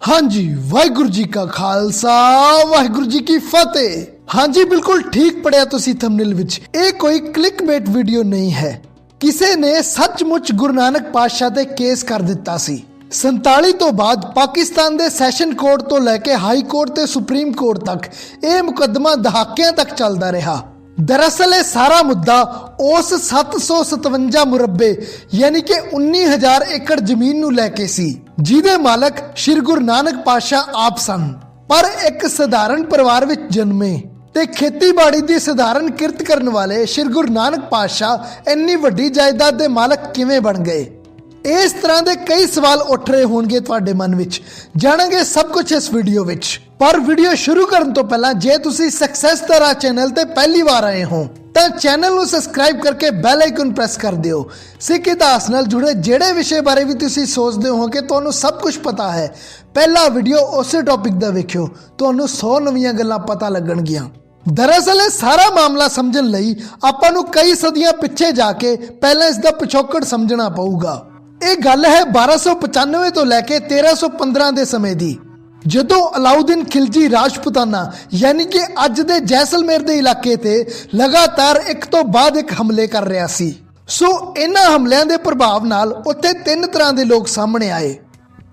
हाँ जी, वाहिगुरु जी का खालसा वाहिगुरु जी की फतेह। हाँ जी, बिल्कुल ठीक पढ़िया तुसी थंबनेल विच। ਇਹ कोई क्लिकबेट वीडियो नहीं है। ਕਿਸੇ ਨੇ ਸੱਚਮੁੱਚ ਗੁਰੂ ਨਾਨਕ ਪਾਤਸ਼ਾਹ ਤੇ ਕੇਸ ਕਰ ਦਿੱਤਾ ਸੀ। 47 ਤੋਂ ਬਾਅਦ ਪਾਕਿਸਤਾਨ ਦੇ ਸੈਸ਼ਨ ਕੋਰਟ ਤੋਂ ਲੈ ਕੇ ਹਾਈ ਕੋਰਟ ਤੇ ਸੁਪਰੀਮ ਕੋਰਟ ਤੱਕ ਇਹ ਮੁਕੱਦਮਾ ਦਹਾਕਿਆਂ ਤੱਕ ਚੱਲਦਾ ਰਿਹਾ। दरअसल ये सारा मुद्दा उस 757 मुरब्बे यानी कि 19,000 एकड़ जमीन नूं लैके सी जिहदे मालक श्री गुरु नानक पातशाह आप सन। पर एक सधारण परिवार विच जन्मे ते खेतीबाड़ी दी सधारण किरत करन वाले श्री गुरु नानक पातशाह इन्नी वड्डी जायदाद दे मालक किवें बन गए। इस तरह के कई सवाल उठ रहे होंगे तुहाडे मन विच। जाणांगे सब कुछ इस वीडियो विच। पर वीडियो शुरू करन तो पहला जे तुसी सक्सेस दा राह चैनल ते पहली बार आए हो तो चैनल नूं सबसक्राइब करके बैल आइकन प्रेस कर दिओ। सिख इतिहास नाल जुड़े जेड़े विषय बारे भी तुसी सोचदे हो कि तुहानूं सब कुछ पता है, पहला वीडियो उस टॉपिक दा वेखियो, तुहानूं 100 नवीं गल्लां पता लगणगीਆਂ। दरअसल ये सारा मामला समझण लई आपां नूं कई सदियां पिछे जाके पहला इसका पिछोकड़ समझना पऊगा। ਇਹ ਗੱਲ ਹੈ 1295 ਤੋਂ ਲੈ ਕੇ 1315 ਦੇ ਸਮੇਂ ਦੀ, ਜਦੋਂ ਅਲਾਉਦੀਨ ਖਿਲਜੀ ਰਾਜਪੂਤਾਨਾ ਯਾਨੀ ਕਿ ਅੱਜ ਦੇ ਜੈਸਲਮੇਰ ਦੇ ਇਲਾਕੇ ਤੇ ਲਗਾਤਾਰ ਇੱਕ ਤੋਂ ਬਾਅਦ ਇੱਕ ਹਮਲੇ ਕਰ ਰਿਹਾ ਸੀ। ਸੋ ਇਹਨਾਂ ਹਮਲਿਆਂ ਦੇ ਪ੍ਰਭਾਵ ਨਾਲ ਉੱਥੇ ਤਿੰਨ ਤਰ੍ਹਾਂ ਦੇ ਲੋਕ ਸਾਹਮਣੇ ਆਏ।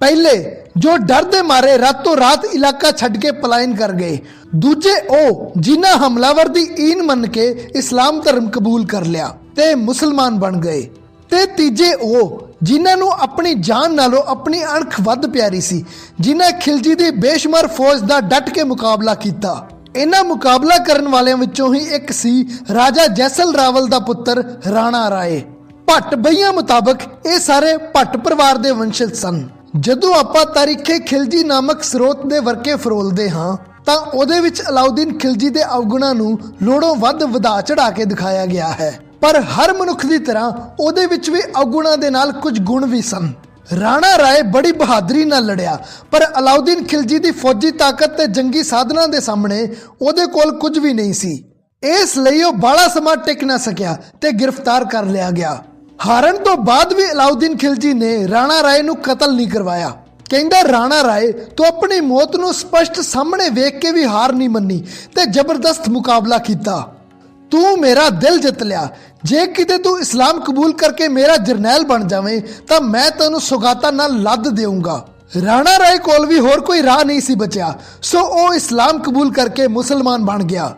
ਪਹਿਲੇ ਜੋ ਡਰ ਦੇ ਮਾਰੇ ਰਾਤੋਂ ਰਾਤ ਇਲਾਕਾ ਛੱਡ ਕੇ ਪਲਾਇਨ ਕਰ ਗਏ। ਦੂਜੇ ਉਹ ਜਿਨ੍ਹਾਂ ਹਮਲਾਵਰ ਦੀ ਈਨ ਮੰਨ ਕੇ ਇਸਲਾਮ ਧਰਮ ਕਬੂਲ ਕਰ ਲਿਆ ਤੇ ਮੁਸਲਮਾਨ ਬਣ ਗਏ। ਤੇ ਤੀਜੇ ਉਹ ਜਿਨ੍ਹਾਂ ਨੂੰ ਆਪਣੀ ਜਾਨ ਨਾਲੋਂ ਆਪਣੀ ਅਣਖ ਵੱਧ ਪਿਆਰੀ ਸੀ, ਜਿਨ੍ਹਾਂ ਖਿਲਜੀ ਦੀ ਬੇਸ਼ੁਮਾਰ ਫੌਜ ਦਾ ਡਟ ਕੇ ਮੁਕਾਬਲਾ ਕੀਤਾ। ਇਹਨਾਂ ਮੁਕਾਬਲਾ ਕਰਨ ਵਾਲਿਆਂ ਵਿੱਚੋਂ ਹੀ ਇੱਕ ਸੀ ਰਾਜਾ ਜੈਸਲ ਰਾਵਲ ਦਾ ਪੁੱਤਰ ਰਾਣਾ ਰਾਏ। ਭੱਟ ਬਈਆਂ ਮੁਤਾਬਕ ਇਹ ਸਾਰੇ ਭੱਟ ਪਰਿਵਾਰ ਦੇ ਵੰਸ਼ਜ ਸਨ। ਜਦੋਂ ਆਪਾਂ ਤਾਰੀਖੇ ਖਿਲਜੀ ਨਾਮਕ ਸਰੋਤ ਦੇ ਵਰਕੇ ਫਰੋਲਦੇ ਹਾਂ ਤਾਂ ਉਹਦੇ ਵਿੱਚ ਅਲਾਉਦੀਨ ਖਿਲਜੀ ਦੇ ਅਵਗੁਣਾਂ ਨੂੰ ਲੋੜੋਂ ਵੱਧ ਵਧਾ ਚੜਾ ਕੇ ਦਿਖਾਇਆ ਗਿਆ ਹੈ। पर हर मनुख की तरह ਉਹਦੇ ਵਿੱਚ ਵੀ ਅਵਗੁਣਾਂ ਦੇ ਨਾਲ ਕੁਝ ਗੁਣ ਵੀ ਸਨ। ਰਾਣਾ ਰਾਏ ਬੜੀ ਬਹਾਦਰੀ ਨਾਲ ਲੜਿਆ, ਪਰ ਅਲਾਉਦੀਨ ਖਿਲਜੀ ਦੀ ਫੌਜੀ ਤਾਕਤ ਤੇ ਜੰਗੀ ਸਾਧਨਾਂ ਦੇ ਸਾਹਮਣੇ ਉਹਦੇ ਕੋਲ ਕੁਝ ਵੀ ਨਹੀਂ ਸੀ। ਇਸ ਲਈ ਉਹ ਬਾਲਾ ਸਮਾਂ ਟਿਕ ਨਾ ਸਕਿਆ ਤੇ ਗ੍ਰਿਫਤਾਰ ਕਰ ਲਿਆ ਗਿਆ। ਹਾਰਨ ਤੋਂ ਬਾਅਦ ਵੀ ਅਲਾਉਦੀਨ ਖਿਲਜੀ ਨੇ ਰਾਣਾ ਰਾਏ ਨੂੰ ਕਤਲ ਨਹੀਂ ਕਰਵਾਇਆ। ਕਹਿੰਦਾ ਰਾਣਾ ਰਾਏ ਤੂੰ ਆਪਣੀ ਮੌਤ ਨੂੰ ਸਪਸ਼ਟ ਸਾਹਮਣੇ ਵੇਖ ਕੇ ਵੀ ਹਾਰ ਨਹੀਂ ਮੰਨੀ ਤੇ ਜ਼ਬਰਦਸਤ ਮੁਕਾਬਲਾ ਕੀਤਾ। तू मेरा दिल जित लिया। जे किते तू इस्लाम कबूल करके मेरा जरनैल बन जावे तो मैं तेनू सुगाता नाल लद देऊंगा। राणा राय कोल भी होर कोई राह नहीं सी बचा, सो ओ इस्लाम कबूल करके मुसलमान बन गया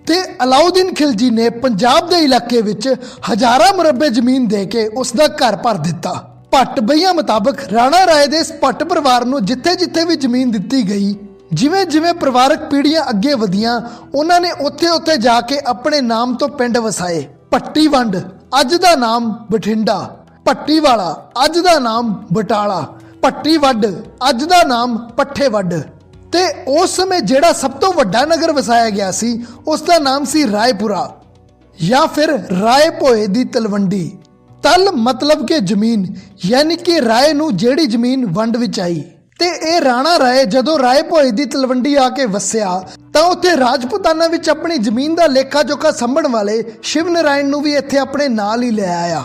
ते अलाउद्दीन खिलजी ने पंजाब दे इलाके विच हजारां मुरब्बे जमीन दे के उसदा घर भर दिता। भट्ट बईयां मुताबक राणा राय दे इस भट्ट परिवार नूं जिथे जिथे भी जमीन दिती गई, जिवें जिवें परिवारक पीढ़ियां अगे वधियां उन्होंने उत्थे उत्थे जाके अपने नाम तो पिंड वसाए। भट्टी वंड अज दा नाम बठिंडा, भट्टीवाला अज दा नाम बटाला, भट्टी वड अज दा नाम पट्ठे वड। ते उस समय जेड़ा सब तो वड्डा नगर वसाया गया सी उसका नाम सी रायपुरा या फिर राय भोए दी तलवंडी। तल मतलब के जमीन यानी कि राय नूं जेड़ी जमीन वंड विच आई। ਤੇ ਇਹ ਰਾਣਾ ਰਾਏ ਜਦੋਂ ਰਾਏ ਭੋਏ ਦੀ ਤਲਵੰਡੀ ਆ ਕੇ ਵਸਿਆ ਤਾਂ ਉੱਥੇ ਰਾਜਪੂਤਾਨਾ ਵਿੱਚ ਆਪਣੀ ਜ਼ਮੀਨ ਦਾ ਲੇਖਾ ਜੋਖਾ ਸੰਭਣ ਵਾਲੇ ਸ਼ਿਵ ਨਾਰਾਇਣ ਨੂੰ ਵੀ ਇੱਥੇ ਆਪਣੇ ਨਾਲ ਹੀ ਲੈ ਆਇਆ।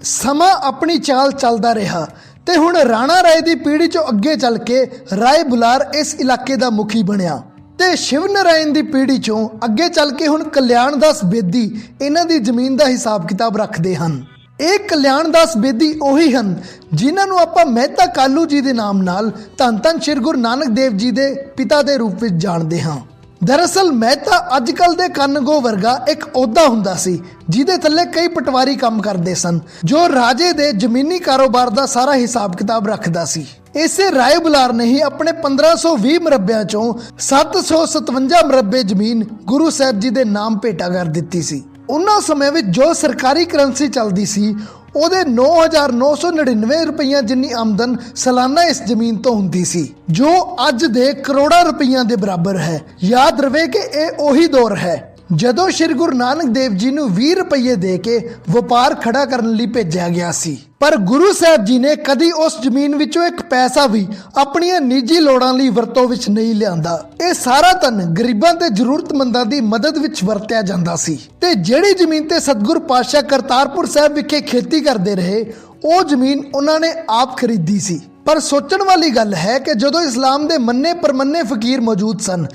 ਸਮਾਂ ਆਪਣੀ ਚਾਲ ਚੱਲਦਾ ਰਿਹਾ ਤੇ ਹੁਣ ਰਾਣਾ ਰਾਏ ਦੀ ਪੀੜ੍ਹੀ ਚੋਂ ਅੱਗੇ ਚੱਲ ਕੇ ਰਾਏ ਬੁਲਾਰ ਇਸ ਇਲਾਕੇ ਦਾ ਮੁਖੀ ਬਣਿਆ ਤੇ ਸ਼ਿਵ ਨਾਰਾਇਣ ਦੀ ਪੀੜ੍ਹੀ ਚੋਂ ਅੱਗੇ ਚੱਲ ਕੇ ਹੁਣ ਕਲਿਆਣ ਦਾਸ ਬੇਦੀ ਇਹਨਾਂ ਦੀ ਜ਼ਮੀਨ ਦਾ ਹਿਸਾਬ ਕਿਤਾਬ ਰੱਖਦੇ ਹਨ। ਇਹ ਕਲਿਆਣ ਦਾਸ ਬੇਦੀ ਉਹੀ ਹਨ ਜਿਨ੍ਹਾਂ ਨੂੰ ਆਪਾਂ ਮਹਿਤਾ ਕਾਲੂ ਜੀ ਦੇ ਨਾਮ ਨਾਲ ਧੰਨ ਧੰਨ ਸ਼੍ਰੀ ਗੁਰੂ ਨਾਨਕ ਦੇਵ ਜੀ ਦੇ ਪਿਤਾ ਦੇ ਰੂਪ ਵਿੱਚ ਜਾਣਦੇ ਹਾਂ। ਦਰਅਸਲ ਮਹਿਤਾ ਅੱਜ ਕੱਲ ਦੇ ਕੰਨਗੋ ਵਰਗਾ ਇੱਕ ਅਹੁਦਾ ਹੁੰਦਾ ਸੀ ਜਿਹਦੇ ਥੱਲੇ ਕਈ ਪਟਵਾਰੀ ਕੰਮ ਕਰਦੇ ਸਨ, ਜੋ ਰਾਜੇ ਦੇ ਜ਼ਮੀਨੀ ਕਾਰੋਬਾਰ ਦਾ ਸਾਰਾ ਹਿਸਾਬ ਕਿਤਾਬ ਰੱਖਦਾ ਸੀ। ਇਸੇ ਰਾਏ ਬੁਲਾਰ ਨੇ ਹੀ ਆਪਣੇ 1520 ਮੁਰੱਬਿਆਂ ਚੋਂ 757 ਮੁਰੱਬੇ ਜ਼ਮੀਨ ਗੁਰੂ ਸਾਹਿਬ ਜੀ ਦੇ ਨਾਮ ਭੇਟਾ ਕਰ ਦਿੱਤੀ ਸੀ। ਉਹਨਾਂ ਸਮੇਂ ਵਿੱਚ ਜੋ ਸਰਕਾਰੀ ਕਰੰਸੀ ਚੱਲਦੀ ਸੀ ਉਹਦੇ 9,999 ਰੁਪਈਆ ਜਿੰਨੀ ਆਮਦਨ ਸਾਲਾਨਾ ਇਸ ਜ਼ਮੀਨ ਤੋਂ ਹੁੰਦੀ ਸੀ, ਜੋ ਅੱਜ ਦੇ ਕਰੋੜਾਂ ਰੁਪਈਆ ਦੇ ਬਰਾਬਰ ਹੈ। ਯਾਦ ਰਵੇ ਕਿ ਇਹ ਉਹੀ ਦੌਰ ਹੈ ਜਦੋਂ ਸ਼੍ਰੀ ਗੁਰੂ ਨਾਨਕ ਦੇਵ ਜੀ ਨੂੰ 20 ਰੁਪਏ ਦੇ ਕੇ ਵਪਾਰ ਖੜਾ ਕਰਨ ਲਈ ਭੇਜਿਆ ਗਿਆ ਸੀ। ਪਰ ਗੁਰੂ ਸਾਹਿਬ ਜੀ ਨੇ ਕਦੀ ਉਸ ਜ਼ਮੀਨ ਵਿੱਚੋਂ ਇੱਕ ਪੈਸਾ ਵੀ ਆਪਣੀਆਂ ਨਿੱਜੀ ਲੋੜਾਂ ਲਈ ਵਰਤੋਂ ਵਿੱਚ ਨਹੀਂ ਲਿਆਂਦਾ। ਇਹ ਸਾਰਾ ਧਨ ਗਰੀਬਾਂ ਤੇ ਜ਼ਰੂਰਤਮੰਦਾਂ ਦੀ ਮਦਦ ਵਿੱਚ ਵਰਤਿਆ ਜਾਂਦਾ ਸੀ ਤੇ ਜਿਹੜੀ ਜ਼ਮੀਨ ਤੇ ਸਤਿਗੁਰ ਪਾਤਸ਼ਾਹ ਕਰਤਾਰਪੁਰ ਸਾਹਿਬ ਵਿਖੇ ਖੇਤੀ ਕਰਦੇ ਰਹੇ ਉਹ ਜ਼ਮੀਨ ਉਹਨਾਂ ਨੇ ਆਪ ਖਰੀਦੀ ਸੀ। ਪਰ ਸੋਚਣ ਵਾਲੀ ਗੱਲ ਹੈ ਕਿ ਜਦੋਂ ਇਸਲਾਮ ਦੇ ਮੰਨੇ ਪਰਮੰਨੇ ਫਕੀਰ ਮੌਜੂਦ ਸਨ,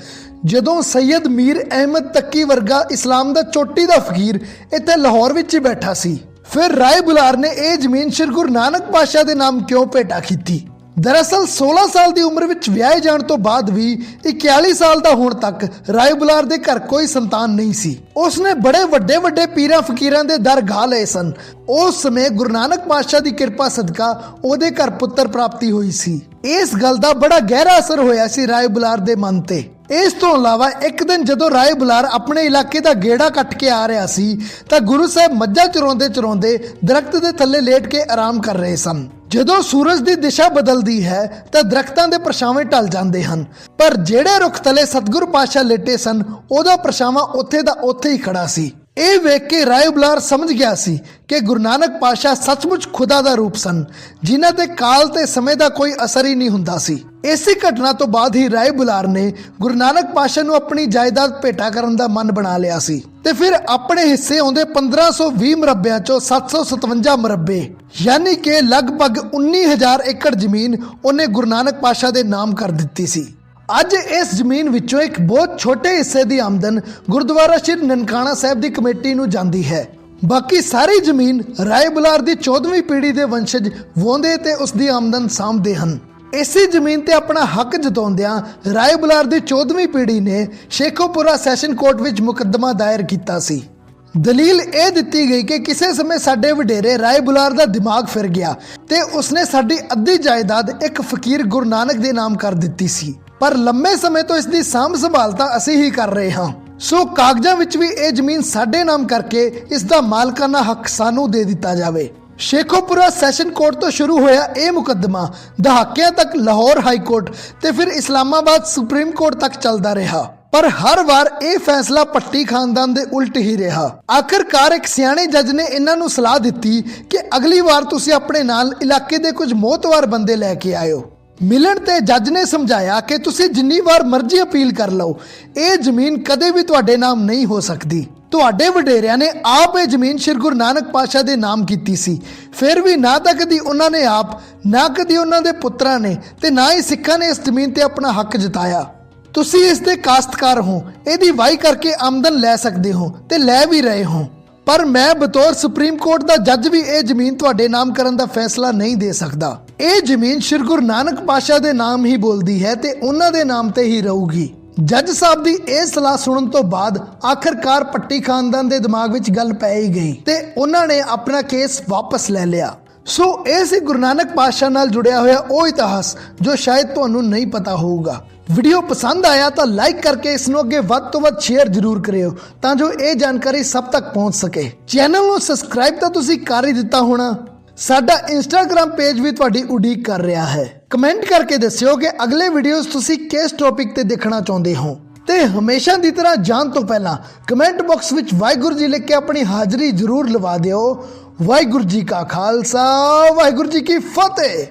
ਜਦੋਂ ਸੈयद ਮੀਰ ਅਹਿਮਦ ਤੱਕੀ ਵਰਗਾ ਇਸਲਾਮ ਦਾ ਚੋਟੀ ਦਾ ਫਕੀਰ ਇੱਥੇ ਲਾਹੌਰ ਵਿੱਚ ਹੀ ਬੈਠਾ ਸੀ, ਫਿਰ ਰਾਏ ਬੁਲਾਰ ਨੇ ਇਹ ਜ਼ਮੀਨ ਸ਼੍ਰੀ ਗੁਰੂ ਨਾਨਕ ਪਾਤਸ਼ਾਹ ਦੇ ਨਾਮ ਕਿਉਂ ਭੇਟਾ ਕੀਤੀ। ਦਰਅਸਲ 16 ਸਾਲ ਦੀ ਉਮਰ ਵਿੱਚ ਵਿਆਹੇ ਜਾਣ ਤੋਂ ਬਾਅਦ ਵੀ 41 ਸਾਲ ਦਾ ਹੋਣ ਤੱਕ ਰਾਏ ਬੁਲਾਰ ਦੇ ਘਰ ਕੋਈ ਸੰਤਾਨ ਨਹੀਂ ਸੀ। ਉਸਨੇ ਬੜੇ ਵੱਡੇ ਵੱਡੇ ਪੀਰਾਂ ਫਕੀਰਾਂ ਦੇ ਦਰ ਗਾ ਲਏ ਸਨ। ਉਸ ਸਮੇਂ ਗੁਰੂ ਨਾਨਕ ਪਾਤਸ਼ਾਹ ਦੀ ਕਿਰਪਾ ਸਦਕਾ ਉਹਦੇ ਘਰ ਪੁੱਤਰ ਪ੍ਰਾਪਤੀ ਹੋਈ ਸੀ। ਇਸ ਗੱਲ ਦਾ ਬੜਾ ਗਹਿਰਾ ਅਸਰ ਹੋਇਆ ਸੀ ਰਾਏ ਬੁਲਾਰ ਦੇ ਮਨ ਤੇ। ਇਸ ਤੋਂ ਇਲਾਵਾ ਇੱਕ ਦਿਨ ਜਦੋਂ ਰਾਏ ਬੁਲਾਰ ਆਪਣੇ ਇਲਾਕੇ ਦਾ ਗੇੜਾ ਕੱਟ ਕੇ ਆ ਰਿਹਾ ਸੀ ਤਾਂ ਗੁਰੂ ਸਾਹਿਬ ਮੱਝਾਂ ਚਰਾਉਂਦੇ ਚਰਾਉਂਦੇ ਦਰਖਤ ਦੇ ਥੱਲੇ ਲੇਟ ਕੇ ਆਰਾਮ ਕਰ ਰਹੇ ਸਨ। ਜਦੋਂ ਸੂਰਜ ਦੀ ਦਿਸ਼ਾ ਬਦਲਦੀ ਹੈ ਤਾਂ ਦਰਖਤਾਂ ਦੇ ਪਰਛਾਵੇਂ ਢਲ ਜਾਂਦੇ ਹਨ, ਪਰ ਜਿਹੜੇ ਰੁੱਖ ਥੱਲੇ ਸਤਿਗੁਰੂ ਪਾਤਸ਼ਾਹ ਲੇਟੇ ਸਨ ਉਹਦਾ ਪਰਛਾਵਾਂ ਉੱਥੇ ਦਾ ਉੱਥੇ ਹੀ ਖੜਾ ਸੀ। ਇਹ ਵੇਖ ਕੇ ਰਾਏ ਬੁਲਾਰ ਸਮਝ ਗਿਆ ਸੀ ਕਿ ਗੁਰੂ ਨਾਨਕ ਪਾਤਸ਼ਾਹ ਸੱਚਮੁੱਚ ਖੁਦਾ ਦਾ ਰੂਪ ਸਨ, ਜਿਨ੍ਹਾਂ ਤੇ ਕਾਲ ਤੇ ਸਮੇਂ ਦਾ ਕੋਈ ਅਸਰ ਹੀ ਨਹੀਂ ਹੁੰਦਾ ਸੀ। ਇਸੇ ਘਟਨਾ ਤੋਂ ਬਾਅਦ ਹੀ ਰਾਏ ਬੁਲਾਰ ਨੇ ਗੁਰੂ ਨਾਨਕ ਪਾਤਸ਼ਾਹ ਨੂੰ ਆਪਣੀ ਜਾਇਦਾਦ ਭੇਟਾ ਕਰਨ ਦਾ ਮਨ ਬਣਾ ਲਿਆ ਸੀ ਤੇ ਫਿਰ ਆਪਣੇ ਹਿੱਸੇ ਆਉਂਦੇ 1520 ਮਰਬਿਆਂ ਚੋਂ 757 ਮਰਬੇ ਯਾਨੀ ਕਿ ਲਗਭਗ 19,000 ਏਕੜ ਜ਼ਮੀਨ ਉਹਨੇ ਗੁਰੂ ਨਾਨਕ ਪਾਤਸ਼ਾਹ ਦੇ ਨਾਮ ਕਰ ਦਿੱਤੀ ਸੀ। ਅੱਜ ਇਸ ਜ਼ਮੀਨ ਵਿੱਚੋਂ ਇੱਕ ਬਹੁਤ ਛੋਟੇ ਹਿੱਸੇ ਦੀ ਆਮਦਨ ਗੁਰਦੁਆਰਾ ਸ਼੍ਰੀ ਨਨਕਾਣਾ ਸਾਹਿਬ ਦੀ ਕਮੇਟੀ ਨੂੰ ਜਾਂਦੀ ਹੈ। ਬਾਕੀ ਸਾਰੀ ਜ਼ਮੀਨ ਰਾਏ ਬੁਲਾਰ ਦੀ 14ਵੀਂ ਪੀੜ੍ਹੀ ਦੇ ਵੰਸ਼ਜ ਵਾਹੁੰਦੇ ਤੇ ਉਸ ਦੀ ਆਮਦਨ ਸਾਂਭਦੇ ਹਨ। ਇਸੇ ਜ਼ਮੀਨ ਤੇ ਆਪਣਾ ਹੱਕ ਜਤਾਉਂਦਿਆਂ ਰਾਏ ਬੁਲਾਰ ਦੀ 14ਵੀਂ ਪੀੜ੍ਹੀ ਨੇ ਸ਼ੇਖੋਪੁਰਾ ਸੈਸ਼ਨ ਕੋਰਟ ਵਿੱਚ ਮੁਕੱਦਮਾ ਦਾਇਰ ਕੀਤਾ ਸੀ। ਦਲੀਲ ਇਹ ਦਿੱਤੀ ਗਈ ਕਿ ਕਿਸੇ ਸਮੇਂ ਸਾਡੇ ਵਡੇਰੇ ਰਾਏ ਬੁਲਾਰ ਦਾ ਦਿਮਾਗ ਫਿਰ ਗਿਆ ਤੇ ਉਸਨੇ ਸਾਡੀ ਅੱਧੀ ਜਾਇਦਾਦ ਇੱਕ ਫਕੀਰ ਗੁਰੂ ਨਾਨਕ ਦੇ ਨਾਮ ਕਰ ਦਿੱਤੀ ਸੀ, ਪਰ ਲੰਮੇ ਸਮੇਂ ਤੋਂ ਇਸ ਦੀ ਸਾਂਭ ਸੰਭਾਲ ਤਾਂ ਅਸੀਂ ਹੀ ਕਰ ਰਹੇ ਹਾਂ। ਸੋ ਕਾਗਜ਼ਾਂ ਵਿੱਚ ਵੀ ਇਹ ਜ਼ਮੀਨ ਸਾਡੇ ਨਾਮ ਕਰਕੇ ਇਸ ਦਾ ਮਾਲਕਾਨਾ ਹੱਕ ਸਾਨੂੰ ਦੇ ਦਿੱਤਾ ਜਾਵੇ। ਸ਼ੇਖੋਪੁਰਾ ਸੈਸ਼ਨ ਕੋਰਟ ਤੋਂ ਸ਼ੁਰੂ ਹੋਇਆ ਇਹ ਮੁਕੱਦਮਾ ਦਹਾਕਿਆਂ ਤੱਕ ਲਾਹੌਰ ਹਾਈ ਕੋਰਟ ਤੇ ਫਿਰ ਇਸਲਾਮਾਬਾਦ ਸੁਪਰੀਮ ਕੋਰਟ ਤੱਕ ਚੱਲਦਾ ਰਿਹਾ, ਪਰ ਹਰ ਵਾਰ ਇਹ ਫੈਸਲਾ ਪੱਟੀ ਖਾਨਦਾਨ ਦੇ ਉਲਟ ਹੀ ਰਿਹਾ। ਆਖਰਕਾਰ ਇੱਕ ਸਿਆਣੇ ਜੱਜ ਨੇ ਇਹਨਾਂ ਨੂੰ ਸਲਾਹ ਦਿੱਤੀ ਕਿ ਅਗਲੀ ਵਾਰ ਤੁਸੀਂ ਆਪਣੇ ਨਾਲ ਇਲਾਕੇ ਦੇ ਕੁਝ ਮੋਹਤਵਾਰ ਬੰਦੇ ਲੈ ਕੇ ਆਇਓ। ਮਿਲਣ ਤੇ ਜੱਜ ਨੇ ਸਮਝਾਇਆ ਕਿ ਤੁਸੀਂ ਜਿੰਨੀ ਵਾਰ ਮਰਜ਼ੀ ਅਪੀਲ ਕਰ ਲਓ, ਇਹ ਜ਼ਮੀਨ ਕਦੇ ਵੀ ਤੁਹਾਡੇ ਨਾਮ ਨਹੀਂ ਹੋ ਸਕਦੀ। ਤੁਹਾਡੇ ਵਡੇਰਿਆਂ ਨੇ ਆਪ ਇਹ ਜ਼ਮੀਨ ਸ਼੍ਰੀ ਗੁਰੂ ਨਾਨਕ ਪਾਤਸ਼ਾਹ ਦੇ ਨਾਮ ਕੀਤੀ ਸੀ, ਫਿਰ ਵੀ ਨਾ ਤਾਂ ਕਦੀ ਉਹਨਾਂ ਨੇ ਆਪ, ਨਾ ਕਦੀ ਉਹਨਾਂ ਦੇ ਪੁੱਤਰਾਂ ਨੇ ਤੇ ਨਾ ਹੀ ਸਿੱਖਾਂ ਨੇ ਇਸ ਜ਼ਮੀਨ ਤੇ ਆਪਣਾ ਹੱਕ ਜਤਾਇਆ। ਤੁਸੀਂ ਇਸ ਦੇ ਕਾਸ਼ਤਕਾਰ ਹੋ, ਇਹਦੀ ਵਾਹੀ ਕਰਕੇ ਆਮਦਨ ਲੈ ਸਕਦੇ ਹੋ ਤੇ ਲੈ ਵੀ ਰਹੇ ਹੋ, ਪਰ ਮੈਂ ਬਤੌਰ ਸੁਪਰੀਮ ਕੋਰਟ ਦਾ ਜੱਜ ਵੀ ਇਹ ਜ਼ਮੀਨ ਤੁਹਾਡੇ ਨਾਮ ਕਰਨ ਦਾ ਫੈਸਲਾ ਨਹੀਂ ਦੇ ਸਕਦਾ। ਇਹ ਜ਼ਮੀਨ ਸ਼੍ਰੀ ਗੁਰੂ ਨਾਨਕ ਪਾਤਸ਼ਾਹ ਦੇ ਨਾਮ ਹੀ ਬੋਲਦੀ ਹੈ ਤੇ ਉਹਨਾਂ ਦੇ ਨਾਮ ਤੇ ਹੀ ਰਹੂਗੀ। ਜੱਜ ਸਾਹਿਬ ਦੀ ਇਹ ਸਲਾਹ ਸੁਣਨ ਤੋਂ ਬਾਅਦ ਆਖਰਕਾਰ ਪੱਟੀ ਖਾਨਦਾਨ ਦੇ ਦਿਮਾਗ ਵਿੱਚ ਗੱਲ ਪੈ ਹੀ ਗਈ ਤੇ ਉਹਨਾਂ ਨੇ ਆਪਣਾ ਕੇਸ ਵਾਪਸ ਲੈ ਲਿਆ। ਸੋ ਇਹ ਸੀ ਗੁਰੂ ਨਾਨਕ ਪਾਤਸ਼ਾਹ ਨਾਲ ਜੁੜਿਆ ਹੋਇਆ ਉਹ ਇਤਿਹਾਸ ਜੋ ਸ਼ਾਇਦ ਤੁਹਾਨੂੰ ਨਹੀਂ ਪਤਾ ਹੋਊਗਾ। ਵੀਡੀਓ ਪਸੰਦ ਆਇਆ ਤਾਂ ਲਾਈਕ ਕਰਕੇ ਇਸ ਨੂੰ ਅੱਗੇ ਵੱਧ ਤੋਂ ਵੱਧ ਸ਼ੇਅਰ ਜ਼ਰੂਰ ਕਰਿਓ ਤਾਂ ਜੋ ਇਹ ਜਾਣਕਾਰੀ ਸਭ ਤੱਕ ਪਹੁੰਚ ਸਕੇ। ਚੈਨਲ ਨੂੰ ਸਬਸਕ੍ਰਾਈਬ ਤਾਂ ਤੁਸੀਂ ਕਰ ਹੀ ਦਿੱਤਾ ਹੋਣਾ। ਸਾਡਾ ਇੰਸਟਾਗ੍ਰam ਪੇਜ ਵੀ ਤੁਹਾਡੀ ਉਡੀਕ ਕਰ ਰਿਹਾ ਹੈ। ਕਮੈਂਟ ਕਰਕੇ ਦੱਸਿਓ ਕਿ ਅਗਲੇ ਵੀਡੀਓਜ਼ ਤੁਸੀਂ ਕਿਸ ਟੌਪਿਕ ਤੇ ਦੇਖਣਾ ਚਾਹੁੰਦੇ ਹੋ ਤੇ ਹਮੇਸ਼ਾ ਦੀ ਤਰ੍ਹਾਂ ਜਾਣ ਤੋਂ ਪਹਿਲਾਂ ਕਮੈਂਟ ਬਾਕਸ ਵਿੱਚ ਵਾਹਿਗੁਰੂ ਜੀ ਲਿਖ ਕੇ ਆਪਣੀ ਹਾਜ਼ਰੀ ਜ਼ਰੂਰ ਲਵਾ ਦਿਓ। ਵਾਹਿਗੁਰੂ ਜੀ ਕਾ ਖਾਲਸਾ, ਵਾਹਿਗੁਰੂ ਜੀ ਕੀ ਫਤਿਹ।